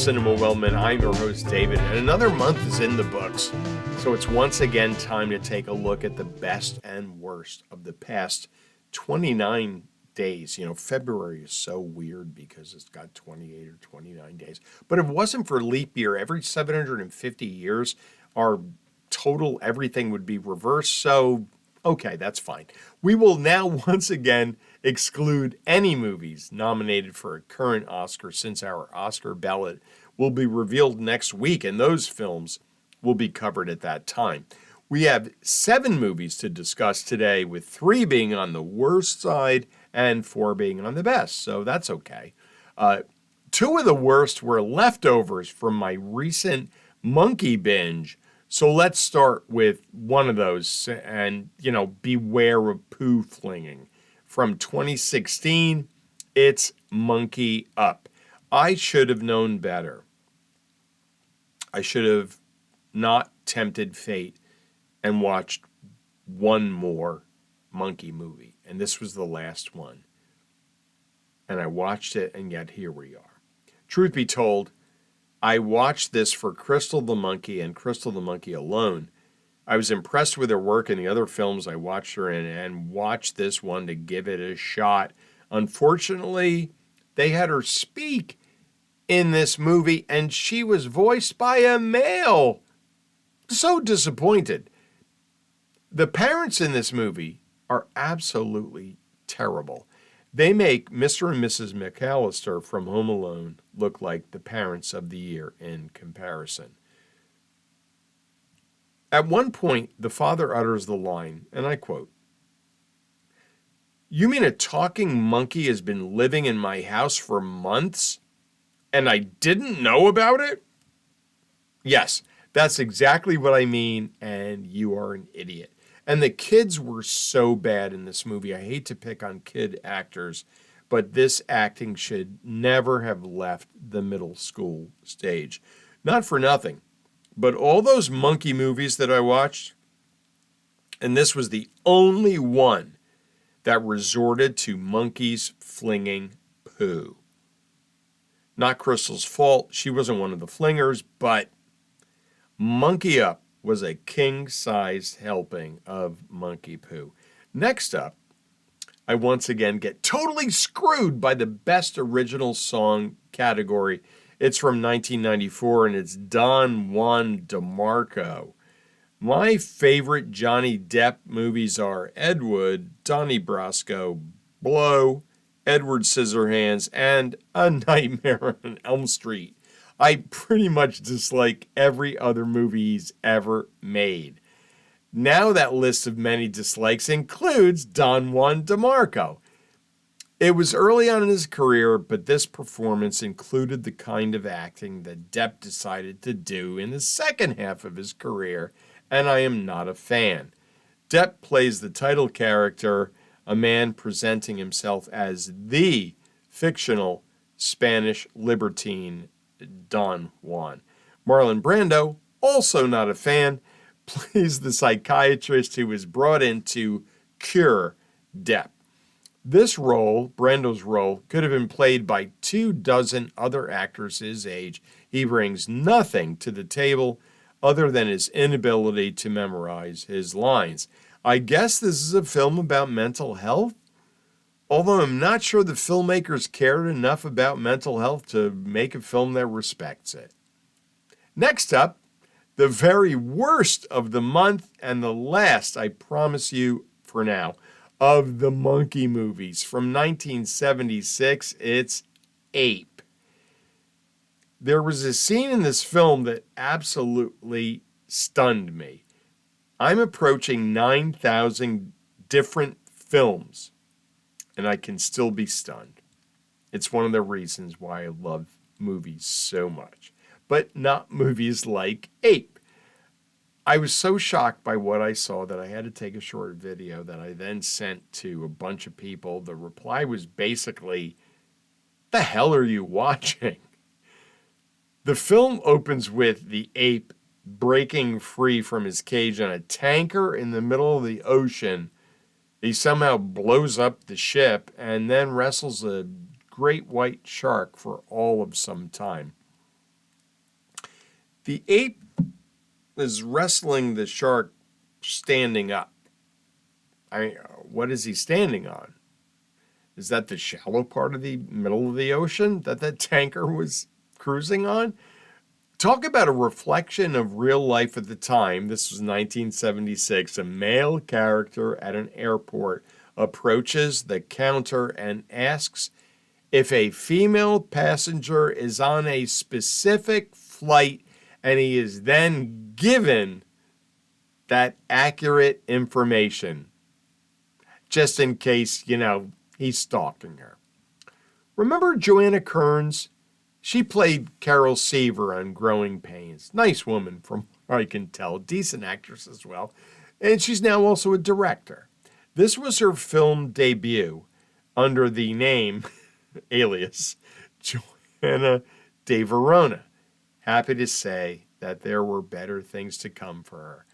Cinema Wellman. I'm your host, David, and another month is in the books. So it's once again time to take a look at the best and worst of the past 29 days. You know, February is so weird because it's got 28 or 29 days. But if it wasn't for leap year, every 750 years, our total everything would be reversed. So, okay, that's fine. We will now once again exclude any movies nominated for a current Oscar, since our Oscar ballot will be revealed next week, and those films will be covered at that time. We have 7 movies to discuss today, with 3 being on the worst side and 4 being on the best, so that's okay. 2 of the worst were leftovers from my recent monkey binge, so let's start with one of those, and, beware of poo flinging. From 2016, it's Monkey Up. I should have known better. I should have not tempted fate and watched one more monkey movie. And this was the last one. And I watched it, and yet here we are. Truth be told, I watched this for Crystal the Monkey and Crystal the Monkey alone. I was impressed with her work in the other films I watched her in, and watched this one to give it a shot. Unfortunately, they had her speak in this movie, and she was voiced by a male. So disappointed. The parents in this movie are absolutely terrible. They make Mr. and Mrs. McAllister from Home Alone look like the parents of the year in comparison. At one point, the father utters the line, and I quote, "You mean a talking monkey has been living in my house for months, and I didn't know about it?" Yes, that's exactly what I mean, and you are an idiot. And the kids were so bad in this movie. I hate to pick on kid actors, but this acting should never have left the middle school stage. Not for nothing, but all those monkey movies that I watched, and this was the only one that resorted to monkeys flinging poo. Not Crystal's fault. She wasn't one of the flingers, but Monkey Up was a king-sized helping of monkey poo. Next up, I once again get totally screwed by the Best Original Song category. It's from 1994, and it's Don Juan DeMarco. My favorite Johnny Depp movies are Ed Wood, Donnie Brasco, Blow, Edward Scissorhands, and A Nightmare on Elm Street. I pretty much dislike every other movie he's ever made. Now that list of many dislikes includes Don Juan DeMarco. It was early on in his career, but this performance included the kind of acting that Depp decided to do in the second half of his career, and I am not a fan. Depp plays the title character, a man presenting himself as the fictional Spanish libertine Don Juan. Marlon Brando, also not a fan, plays the psychiatrist who was brought in to cure Depp. This role, Brando's role, could have been played by 24 other actors his age. He brings nothing to the table other than his inability to memorize his lines. I guess this is a film about mental health, although I'm not sure the filmmakers cared enough about mental health to make a film that respects it. Next up, the very worst of the month, and the last, I promise you for now, of the monkey movies. From 1976, it's Ape. There was a scene in this film that absolutely stunned me. I'm approaching 9,000 different films, and I can still be stunned. It's one of the reasons why I love movies so much, but not movies like Ape. I was so shocked by what I saw that I had to take a short video that I then sent to a bunch of people. The reply was basically, "The hell are you watching?" The film opens with the ape breaking free from his cage on a tanker in the middle of the ocean. He somehow blows up the ship and then wrestles a great white shark for all of some time. The ape is wrestling the shark standing up. What is he standing on? Is that the shallow part of the middle of the ocean that that tanker was cruising on? Talk about a reflection of real life at the time. This was 1976. A male character at an airport approaches the counter and asks if a female passenger is on a specific flight, and he is then given that accurate information just in case, he's stalking her. Remember Joanna Kearns? She played Carol Seaver on Growing Pains. Nice woman, from what I can tell. Decent actress as well. And she's now also a director. This was her film debut under the name, alias, Joanna de Verona. Happy to say that there were better things to come for her.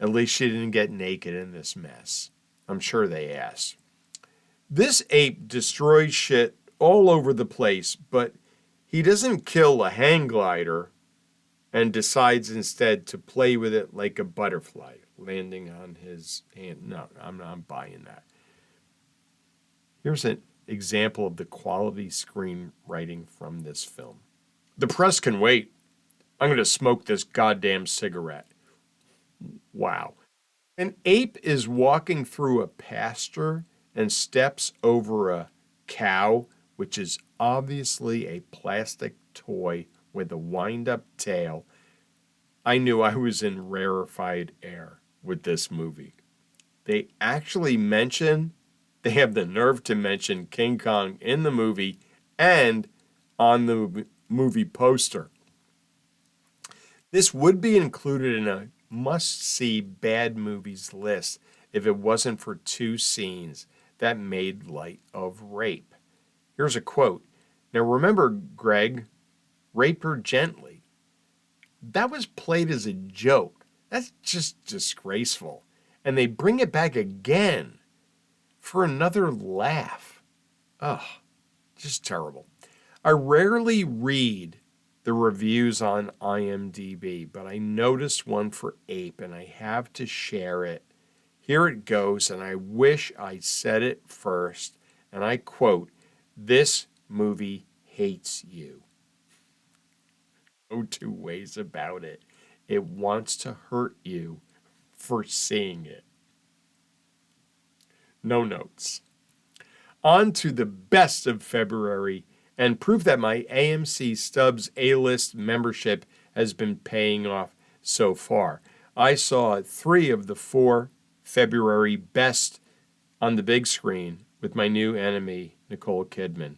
At least she didn't get naked in this mess. I'm sure they asked. This ape destroys shit all over the place, but he doesn't kill a hang glider and decides instead to play with it like a butterfly, landing on his hand. No, I'm not buying that. Here's an example of the quality screenwriting from this film. The press can wait. I'm going to smoke this goddamn cigarette. Wow. An ape is walking through a pasture and steps over a cow, which is obviously a plastic toy with a wind-up tail. I knew I was in rarefied air with this movie. They actually they have the nerve to mention King Kong in the movie and on the movie poster. This would be included in a must-see bad movies list if it wasn't for two scenes that made light of rape. Here's a quote. Now remember, Greg, rape her gently. That was played as a joke. That's just disgraceful. And they bring it back again for another laugh. Ugh, just terrible. I rarely read the reviews on IMDb, but I noticed one for Ape and I have to share it. Here it goes, and I wish I said it first. And I quote, "This movie hates you." No two ways about it. It wants to hurt you for seeing it. No notes. On to the best of February and proof that my AMC Stubs A-List membership has been paying off so far. I saw 3 of the 4 February best on the big screen with my new enemy, Nicole Kidman.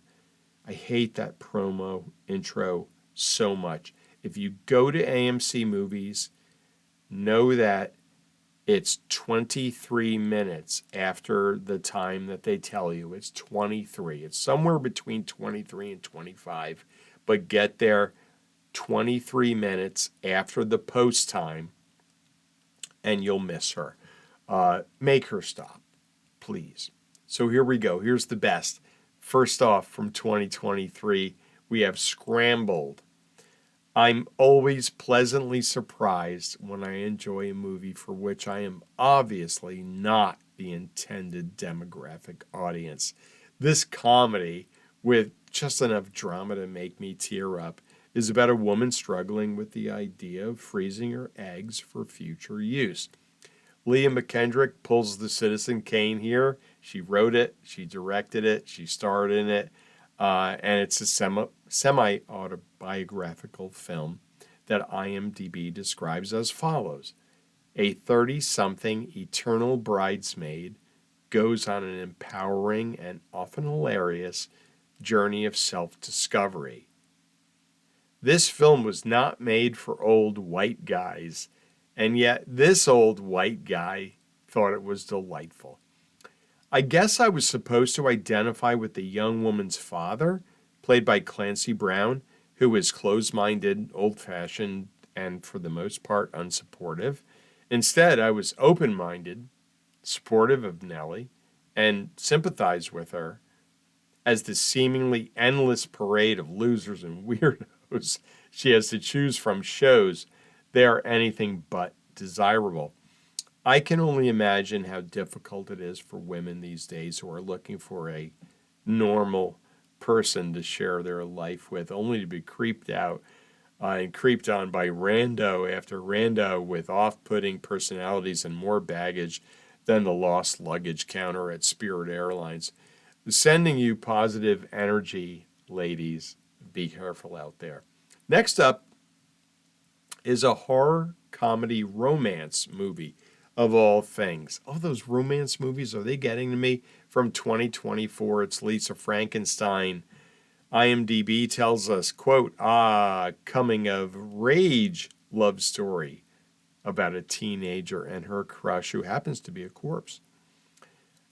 I hate that promo intro so much. If you go to AMC Movies, know that it's 23 minutes after the time that they tell you. It's 23. It's somewhere between 23 and 25. But get there 23 minutes after the post time, and you'll miss her. Make her stop, please. So here we go. Here's the best. First off, from 2023, we have Scrambled. I'm always pleasantly surprised when I enjoy a movie for which I am obviously not the intended demographic audience. This comedy, with just enough drama to make me tear up, is about a woman struggling with the idea of freezing her eggs for future use. Leah McKendrick pulls the Citizen Kane here. She wrote it, she directed it, she starred in it. And it's a semi-autobiographical film that IMDb describes as follows. A 30-something eternal bridesmaid goes on an empowering and often hilarious journey of self-discovery. This film was not made for old white guys, and yet this old white guy thought it was delightful. I guess I was supposed to identify with the young woman's father, played by Clancy Brown, who is closed-minded, old-fashioned, and for the most part unsupportive. Instead, I was open-minded, supportive of Nellie, and sympathized with her as the seemingly endless parade of losers and weirdos she has to choose from shows, they are anything but desirable. I can only imagine how difficult it is for women these days who are looking for a normal person to share their life with, only to be creeped out and creeped on by rando after rando with off putting personalities and more baggage than the lost luggage counter at Spirit Airlines. Sending you positive energy, ladies. Be careful out there. Next up is a horror comedy romance movie of all things. Oh, those romance movies, are they getting to me? From 2024, it's Lisa Frankenstein. IMDb tells us, quote, coming of rage love story about a teenager and her crush who happens to be a corpse.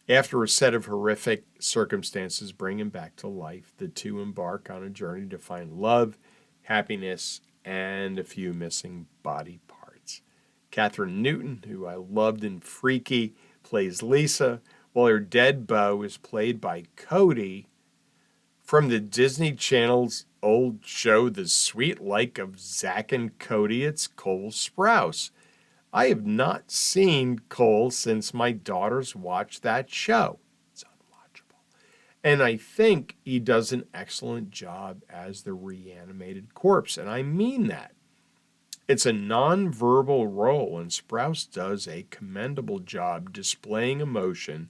After a set of horrific circumstances bring him back to life, the two embark on a journey to find love, happiness, and a few missing body parts. Catherine Newton, who I loved in Freaky, plays Lisa, while her dead beau is played by Cody from the Disney Channel's old show, The Sweet Life of Zack and Cody. It's Cole Sprouse. I have not seen Cole since my daughters watched that show. It's unwatchable. And I think he does an excellent job as the reanimated corpse, and I mean that. It's a non-verbal role, and Sprouse does a commendable job displaying emotion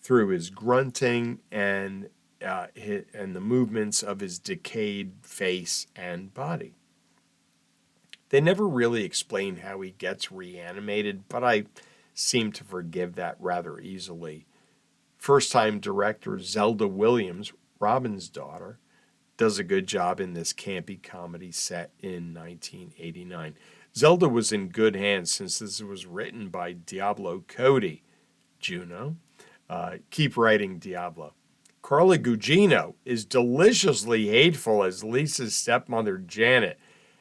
through his grunting and the movements of his decayed face and body. They never really explain how he gets reanimated, but I seem to forgive that rather easily. First-time director Zelda Williams, Robin's daughter, does a good job in this campy comedy set in 1989. Zelda was in good hands since this was written by Diablo Cody. Juno, keep writing, Diablo. Carla Gugino is deliciously hateful as Lisa's stepmother, Janet.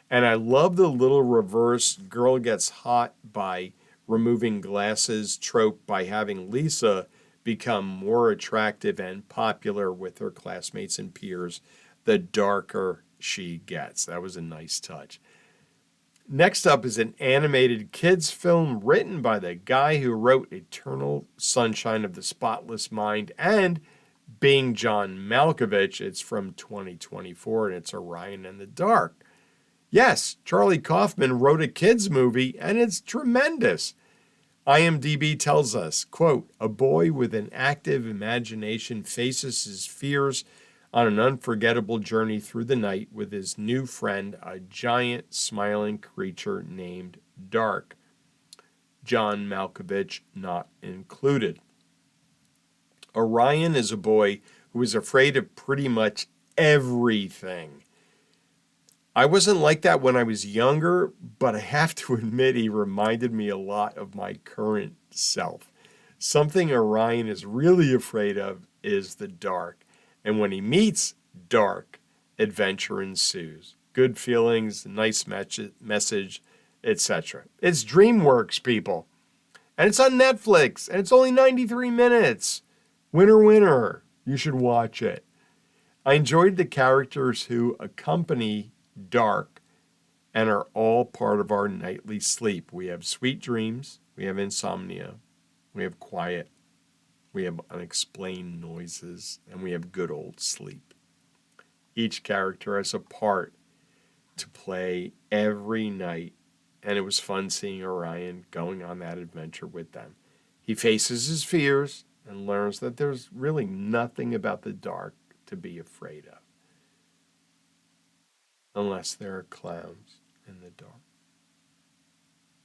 And I love the little reverse girl gets hot by removing glasses trope by having Lisa become more attractive and popular with her classmates and peers the darker she gets. That was a nice touch. Next up is an animated kids film written by the guy who wrote Eternal Sunshine of the Spotless Mind and Being John Malkovich. It's from 2024 and it's Orion in the Dark. Yes, Charlie Kaufman wrote a kids movie and it's tremendous. IMDb tells us, quote, a boy with an active imagination faces his fears on an unforgettable journey through the night with his new friend, a giant smiling creature named Dark. John Malkovich not included. Orion is a boy who is afraid of pretty much everything. I wasn't like that when I was younger, but I have to admit he reminded me a lot of my current self. Something Orion is really afraid of is the dark. And when he meets Dark, adventure ensues. Good feelings, nice message, etc. It's DreamWorks, people. And it's on Netflix, and it's only 93 minutes. Winner, winner. You should watch it. I enjoyed the characters who accompany Dark and are all part of our nightly sleep. We have sweet dreams, we have insomnia, we have quiet, we have unexplained noises, and we have good old sleep. Each character has a part to play every night, and it was fun seeing Orion going on that adventure with them. He faces his fears and learns that there's really nothing about the dark to be afraid of. Unless there are clowns in the dark,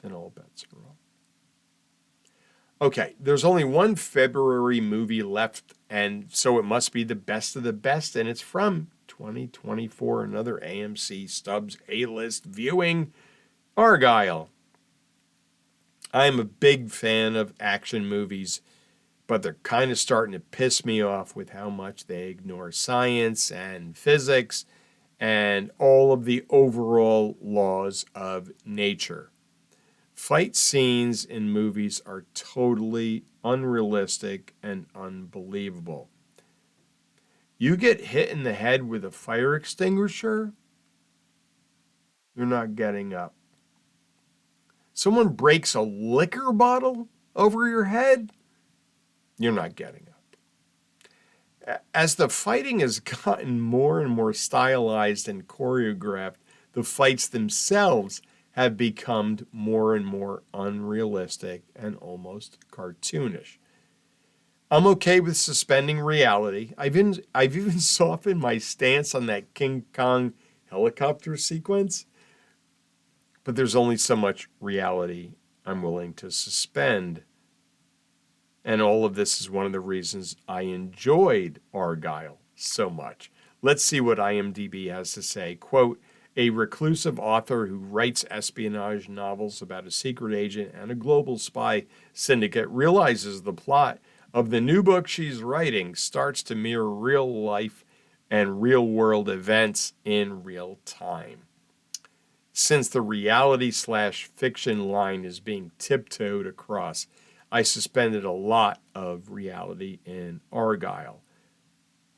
then all bets are off. Okay, there's only one February movie left, and so it must be the best of the best, and it's from 2024, another AMC Stubbs A-list viewing, Argylle. I'm a big fan of action movies, but they're kind of starting to piss me off with how much they ignore science and physics and all of the overall laws of nature. Fight scenes in movies are totally unrealistic and unbelievable. You get hit in the head with a fire extinguisher, you're not getting up. Someone breaks a liquor bottle over your head, you're not getting up. As the fighting has gotten more and more stylized and choreographed, the fights themselves have become more and more unrealistic and almost cartoonish. I'm okay with suspending reality. I've even softened my stance on that King Kong helicopter sequence, but there's only so much reality I'm willing to suspend. And all of this is one of the reasons I enjoyed Argylle so much. Let's see what IMDb has to say. Quote, a reclusive author who writes espionage novels about a secret agent and a global spy syndicate realizes the plot of the new book she's writing starts to mirror real life and real world events in real time. Since the reality/fiction line is being tiptoed across, I suspended a lot of reality in Argylle.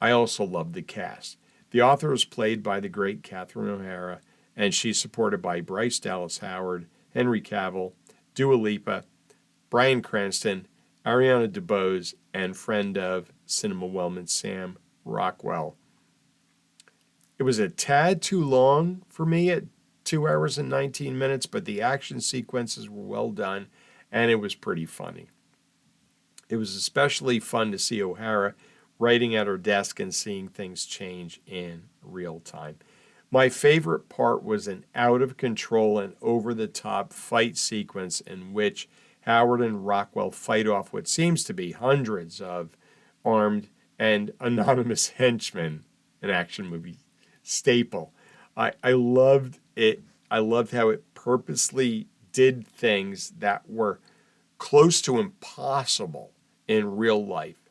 I also love the cast. The author is played by the great Catherine O'Hara, and she's supported by Bryce Dallas Howard, Henry Cavill, Dua Lipa, Bryan Cranston, Ariana DeBose, and friend of Cinema Wellman Sam Rockwell. It was a tad too long for me at 2 hours and 19 minutes, but the action sequences were well done, and it was pretty funny. It was especially fun to see O'Hara writing at her desk and seeing things change in real time. My favorite part was an out-of-control and over-the-top fight sequence in which Howard and Rockwell fight off what seems to be hundreds of armed and anonymous henchmen, an action movie staple. I loved it. I loved how it purposely did things that were close to impossible in real life,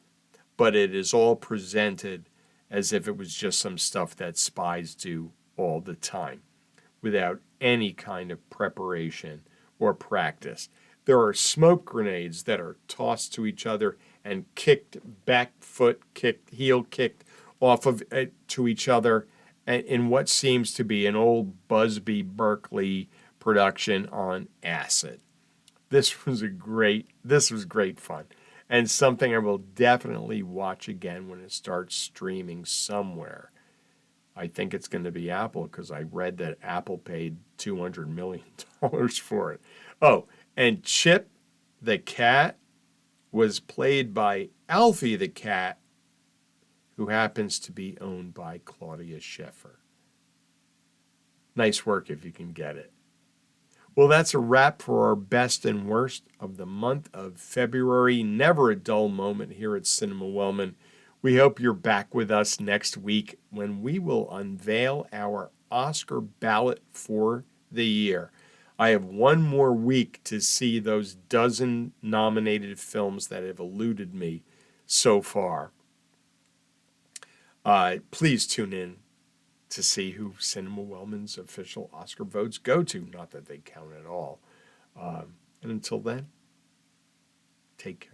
but it is all presented as if it was just some stuff that spies do all the time without any kind of preparation or practice. There are smoke grenades that are tossed to each other and kicked, back foot kicked, heel kicked off of it to each other in what seems to be an old Busby Berkeley production on acid. This was great fun, and something I will definitely watch again when it starts streaming somewhere. I think it's going to be Apple because I read that Apple paid $200 million for it. Oh, and Chip the cat was played by Alfie the cat, who happens to be owned by Claudia Schiffer. Nice work if you can get it. Well, that's a wrap for our best and worst of the month of February. Never a dull moment here at Cinema Wellman. We hope you're back with us next week when we will unveil our Oscar ballot for the year. I have one more week to see those dozen nominated films that have eluded me so far. Please tune in to see who Cinema Wellman's official Oscar votes go to. Not that they count at all. And until then, take care.